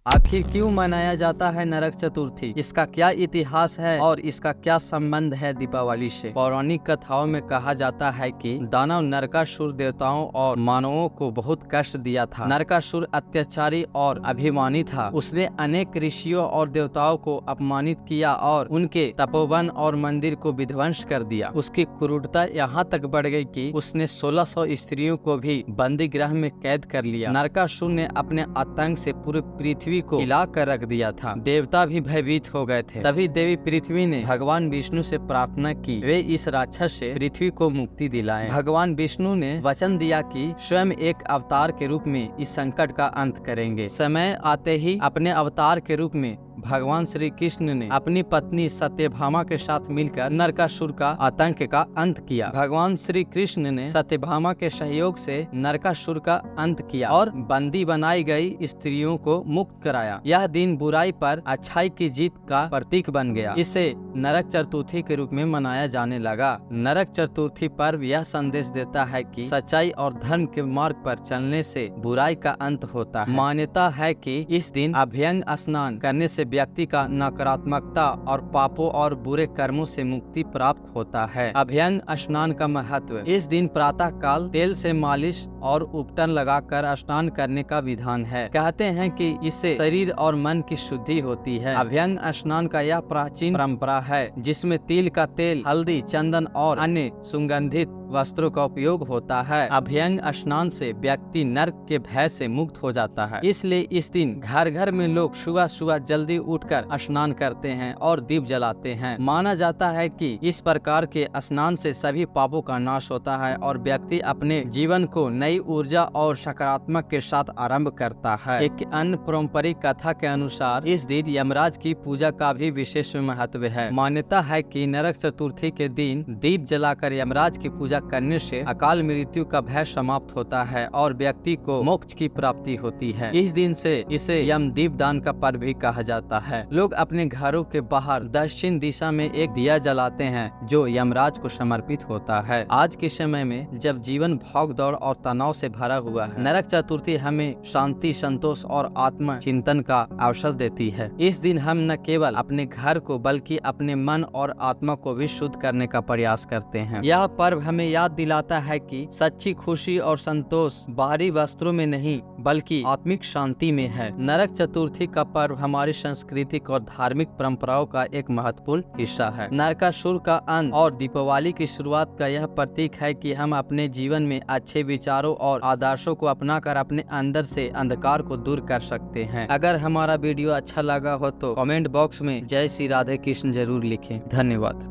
आखिर क्यों मनाया जाता है नरक चतुर्थी? इसका क्या इतिहास है और इसका क्या संबंध है दीपावली से? पौराणिक कथाओं में कहा जाता है कि दानव नरकासुर देवताओं और मानवों को बहुत कष्ट दिया था। नरकासुर अत्याचारी और अभिमानी था। उसने अनेक ऋषियों और देवताओं को अपमानित किया और उनके तपोवन और मंदिर को विध्वंस कर दिया। उसकी क्रूरता यहाँ तक बढ़ गई कि उसने 1600 स्त्रियों को भी बंदी गृह में कैद कर लिया। नरकासुर ने अपने आतंक से पूरी पृथ्वी को हिला कर रख दिया था। देवता भी भयभीत हो गए थे। तभी देवी पृथ्वी ने भगवान विष्णु से प्रार्थना की वे इस राक्षस से पृथ्वी को मुक्ति दिलाएं। भगवान विष्णु ने वचन दिया कि स्वयं एक अवतार के रूप में इस संकट का अंत करेंगे। समय आते ही अपने अवतार के रूप में भगवान श्री कृष्ण ने अपनी पत्नी सत्यभामा के साथ मिलकर नरकासुर का आतंक का अंत किया। भगवान श्री कृष्ण ने सत्यभामा के सहयोग से नरकासुर का अंत किया और बंदी बनाई गई स्त्रियों को मुक्त कराया। यह दिन बुराई पर अच्छाई की जीत का प्रतीक बन गया। इसे नरक चतुर्थी के रूप में मनाया जाने लगा। नरक चतुर्थी पर्व यह संदेश देता है कि सच्चाई और धर्म के मार्ग पर चलने से बुराई का अंत होता है। मान्यता है कि इस दिन अभ्यंग स्नान करने से व्यक्ति का नकारात्मकता और पापों और बुरे कर्मों से मुक्ति प्राप्त होता है। अभ्यंग स्नान का महत्व। इस दिन प्रातः काल तेल से मालिश और उपटन लगाकर स्नान करने का विधान है। कहते हैं कि इससे शरीर और मन की शुद्धि होती है। अभ्यंग स्नान का यह प्राचीन परंपरा है जिसमें तिल का तेल, हल्दी, चंदन और अन्य सुगंधित वस्त्रों का उपयोग होता है। अभ्यंग स्नान से व्यक्ति नरक के भय से मुक्त हो जाता है। इसलिए इस दिन घर घर में लोग सुबह सुबह जल्दी उठकर स्नान करते हैं और दीप जलाते हैं। माना जाता है कि इस प्रकार के स्नान से सभी पापों का नाश होता है और व्यक्ति अपने जीवन को नई ऊर्जा और सकारात्मक के साथ आरंभ करता है। एक अन्य पारंपरिक कथा के अनुसार इस दिन यमराज की पूजा का भी विशेष महत्व है। मान्यता है कि नरक चतुर्थी के दिन दीप जलाकर यमराज की पूजा करने से अकाल मृत्यु का भय समाप्त होता है और व्यक्ति को मोक्ष की प्राप्ति होती है। इस दिन से इसे यम दीप दान का पर्व भी कहा जाता है। लोग अपने घरों के बाहर दक्षिण दिशा में एक दिया जलाते हैं जो यमराज को समर्पित होता है। आज के समय में जब जीवन भाग दौड़ और तनाव से भरा हुआ है, नरक चतुर्थी हमें शांति, संतोष और आत्म चिंतन का अवसर देती है। इस दिन हम न केवल अपने घर को बल्कि अपने मन और आत्मा को भी शुद्ध करने का प्रयास करते हैं। यह पर्व हमें याद दिलाता है कि सच्ची खुशी और संतोष बाहरी वस्त्रों में नहीं बल्कि आत्मिक शांति में है। नरक चतुर्थी का पर्व हमारी सांस्कृतिक और धार्मिक परंपराओं का एक महत्वपूर्ण हिस्सा है। नरकासुर का अंत और दीपावली की शुरुआत का यह प्रतीक है कि हम अपने जीवन में अच्छे विचारों और आदर्शों को अपनाकर अपने अंदर से अंधकार को दूर कर सकते हैं। अगर हमारा वीडियो अच्छा लगा हो तो कमेंट बॉक्स में जय श्री राधे कृष्ण जरूर लिखें। धन्यवाद।